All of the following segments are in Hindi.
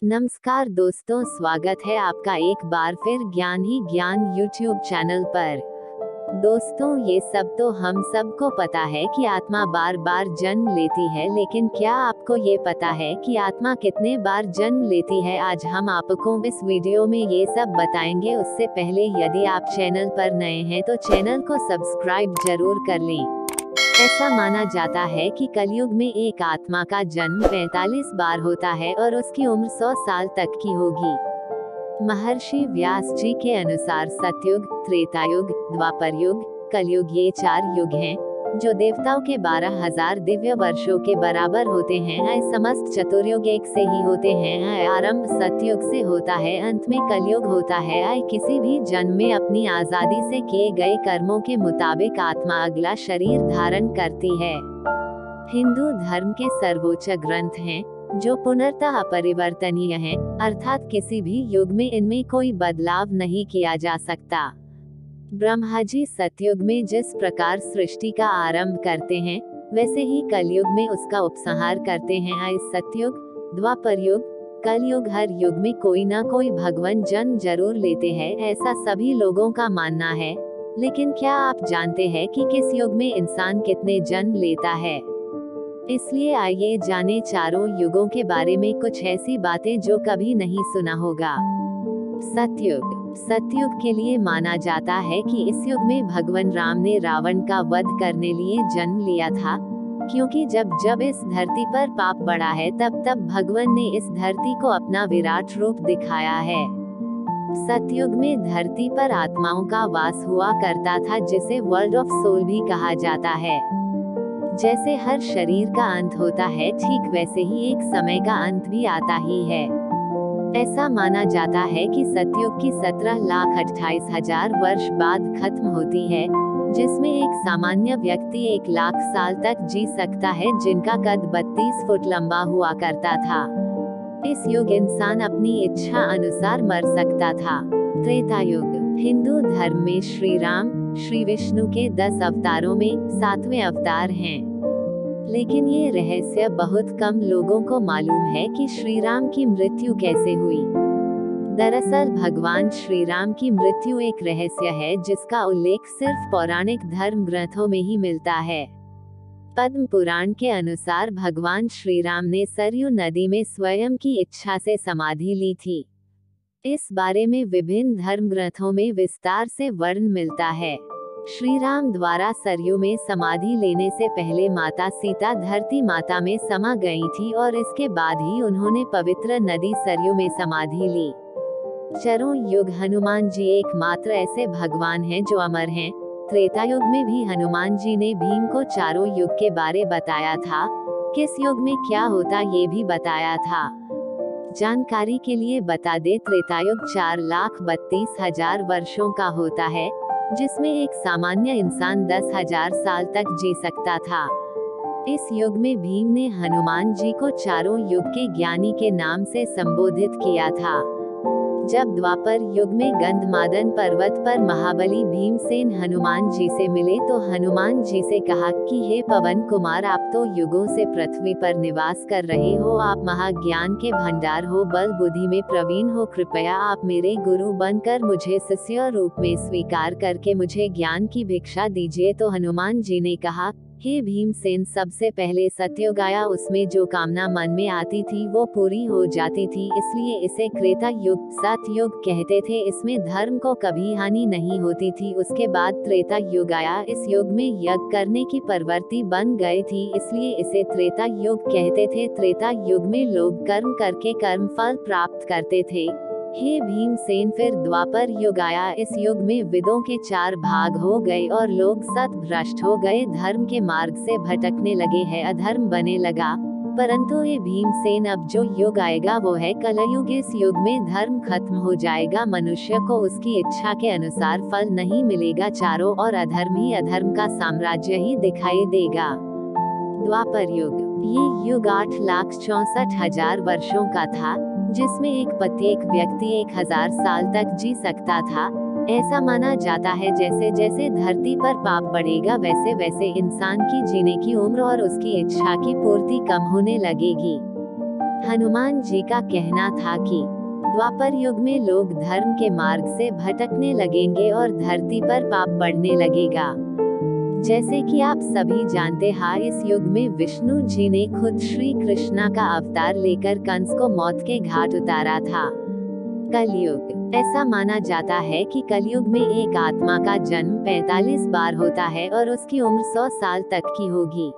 नमस्कार दोस्तों, स्वागत है आपका एक बार फिर ज्ञान ही ज्ञान यूट्यूब चैनल पर। दोस्तों, ये सब तो हम सबको पता है कि आत्मा बार बार जन्म लेती है, लेकिन क्या आपको ये पता है कि आत्मा कितने बार जन्म लेती है? आज हम आपको इस वीडियो में ये सब बताएंगे। उससे पहले यदि आप चैनल पर नए हैं तो चैनल को सब्सक्राइब जरूर कर लें। ऐसा माना जाता है कि कलयुग में एक आत्मा का जन्म 45 बार होता है और उसकी उम्र 100 साल तक की होगी। महर्षि व्यास जी के अनुसार सतयुग, त्रेतायुग, द्वापर युग, कलयुग ये 4 युग हैं, जो देवताओं के 12,000 दिव्य वर्षों के बराबर होते हैं। समस्त चतुर्युग एक से ही होते हैं। आरंभ सतयुग से होता है, अंत में कलयुग होता है। किसी भी जन्म में अपनी आजादी से किए गए कर्मों के मुताबिक आत्मा अगला शरीर धारण करती है। हिंदू धर्म के सर्वोच्च ग्रंथ हैं, जो पुनर्तः अपरिवर्तनीय हैं, अर्थात किसी भी युग में इनमें कोई बदलाव नहीं किया जा सकता। ब्रह्मा जी सतयुग में जिस प्रकार सृष्टि का आरंभ करते हैं, वैसे ही कलयुग में उसका उपसंहार करते हैं। सतयुग, द्वापर युग, कलयुग, हर युग में कोई ना कोई भगवान जन्म जरूर लेते हैं, ऐसा सभी लोगों का मानना है। लेकिन क्या आप जानते हैं कि किस युग में इंसान कितने जन्म लेता है? इसलिए आइए जाने चारों युगों के बारे में कुछ ऐसी बातें जो कभी नहीं सुना होगा। सतयुग। सतयुग के लिए माना जाता है कि इस युग में भगवान राम ने रावण का वध करने लिए जन्म लिया था, क्योंकि जब जब इस धरती पर पाप बढ़ा है, तब तब भगवान ने इस धरती को अपना विराट रूप दिखाया है। सतयुग में धरती पर आत्माओं का वास हुआ करता था, जिसे वर्ल्ड ऑफ सोल भी कहा जाता है। जैसे हर शरीर का अंत होता है, ठीक वैसे ही एक समय का अंत भी आता ही है। ऐसा माना जाता है कि सतयुग की 17,28,000 वर्ष बाद खत्म होती है, जिसमें एक सामान्य व्यक्ति 1,00,000 साल तक जी सकता है, जिनका कद 32 फुट लंबा हुआ करता था। इस युग इंसान अपनी इच्छा अनुसार मर सकता था। त्रेतायुग। हिंदू धर्म में श्री राम, श्री विष्णु के 10 अवतारों में 7वें अवतार हैं। लेकिन ये रहस्य बहुत कम लोगों को मालूम है कि श्री राम की मृत्यु कैसे हुई। दरअसल भगवान श्री राम की मृत्यु एक रहस्य है, जिसका उल्लेख सिर्फ पौराणिक धर्म ग्रंथों में ही मिलता है। पद्म पुराण के अनुसार भगवान श्री राम ने सरयू नदी में स्वयं की इच्छा से समाधि ली थी। इस बारे में विभिन्न धर्म ग्रंथों में विस्तार से वर्णन मिलता है। श्री राम द्वारा सरयू में समाधि लेने से पहले माता सीता धरती माता में समा गई थी, और इसके बाद ही उन्होंने पवित्र नदी सरयू में समाधि ली। चारों युग। हनुमान जी एकमात्र ऐसे भगवान हैं जो अमर हैं। त्रेतायुग में भी हनुमान जी ने भीम को चारों युग के बारे बताया था, किस युग में क्या होता ये भी बताया था। जानकारी के लिए बता दे, त्रेतायुग 4,32,000 वर्षों का होता है, जिसमें एक सामान्य इंसान 10,000 साल तक जी सकता था। इस युग में भीम ने हनुमान जी को चारों युग के ज्ञानी के नाम से संबोधित किया था। जब द्वापर युग में गंधमादन पर्वत पर महाबली भीमसेन हनुमान जी से मिले तो हनुमान जी से कहा कि हे पवन कुमार, आप तो युगों से पृथ्वी पर निवास कर रहे हो, आप महाज्ञान के भंडार हो, बल बुद्धि में प्रवीण हो, कृपया आप मेरे गुरु बनकर मुझे शिष्य रूप में स्वीकार करके मुझे ज्ञान की भिक्षा दीजिए। तो हनुमान जी ने कहा, हे भीमसेन, सबसे पहले सतयुग आया, उसमें जो कामना मन में आती थी वो पूरी हो जाती थी, इसलिए इसे त्रेता युग, सतयुग कहते थे। इसमें धर्म को कभी हानि नहीं होती थी। उसके बाद त्रेता युग आया, इस युग में यज्ञ करने की प्रवृत्ति बन गई थी, इसलिए इसे त्रेता युग कहते थे। त्रेता युग में लोग कर्म करके कर्म फल प्राप्त करते थे। हे भीमसेन, फिर द्वापर युग आया, इस युग में वेदों के 4 भाग हो गए और लोग सत भ्रष्ट हो गए, धर्म के मार्ग से भटकने लगे हैं, अधर्म बने लगा। परंतु ये भीमसेन, अब जो युग आएगा वो है कलयुग। इस युग में धर्म खत्म हो जाएगा, मनुष्य को उसकी इच्छा के अनुसार फल नहीं मिलेगा, चारों और अधर्म ही अधर्म का साम्राज्य ही दिखाई देगा। द्वापर युग। ये युग 8,64,000 वर्षों का था, जिसमें एक प्रत्येक व्यक्ति 1,000 साल तक जी सकता था। ऐसा माना जाता है जैसे जैसे धरती पर पाप बढ़ेगा, वैसे वैसे इंसान की जीने की उम्र और उसकी इच्छा की पूर्ति कम होने लगेगी। हनुमान जी का कहना था कि द्वापर युग में लोग धर्म के मार्ग से भटकने लगेंगे और धरती पर पाप बढ़ने लगेगा। जैसे कि आप सभी जानते हैं, इस युग में विष्णु जी ने खुद श्री कृष्णा का अवतार लेकर कंस को मौत के घाट उतारा था। कलयुग। ऐसा माना जाता है कि कलयुग में एक आत्मा का जन्म 45 बार होता है और उसकी उम्र 100 साल तक की होगी।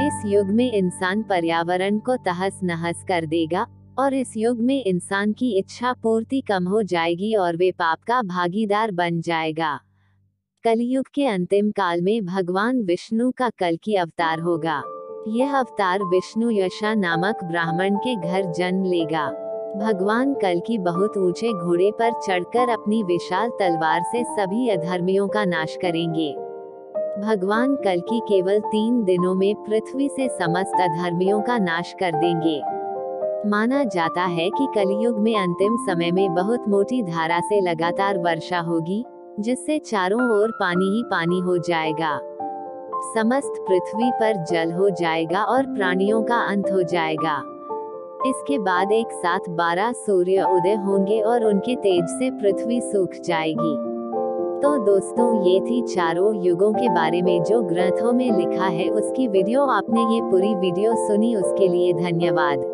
इस युग में इंसान पर्यावरण को तहस नहस कर देगा और इस युग में इंसान की इच्छा पूर्ति कम हो जाएगी और वे पाप का भागीदार बन जाएगा। कलयुग के अंतिम काल में भगवान विष्णु का कल्कि अवतार होगा। यह अवतार विष्णु यशा नामक ब्राह्मण के घर जन्म लेगा। भगवान कल्कि बहुत ऊंचे घोड़े पर चढ़कर अपनी विशाल तलवार से सभी अधर्मियों का नाश करेंगे। भगवान कल्कि केवल 3 दिनों में पृथ्वी से समस्त अधर्मियों का नाश कर देंगे। माना जाता है कि कलयुग में अंतिम समय में बहुत मोटी धारा से लगातार वर्षा होगी, जिससे चारों ओर पानी ही पानी हो जाएगा। समस्त पृथ्वी पर जल हो जाएगा और प्राणियों का अंत हो जाएगा। इसके बाद एक साथ 12 सूर्य उदय होंगे और उनके तेज से पृथ्वी सूख जाएगी। तो दोस्तों, ये थी चारों युगों के बारे में जो ग्रंथों में लिखा है उसकी वीडियो। आपने ये पूरी वीडियो सुनी, उसके लिए धन्यवाद।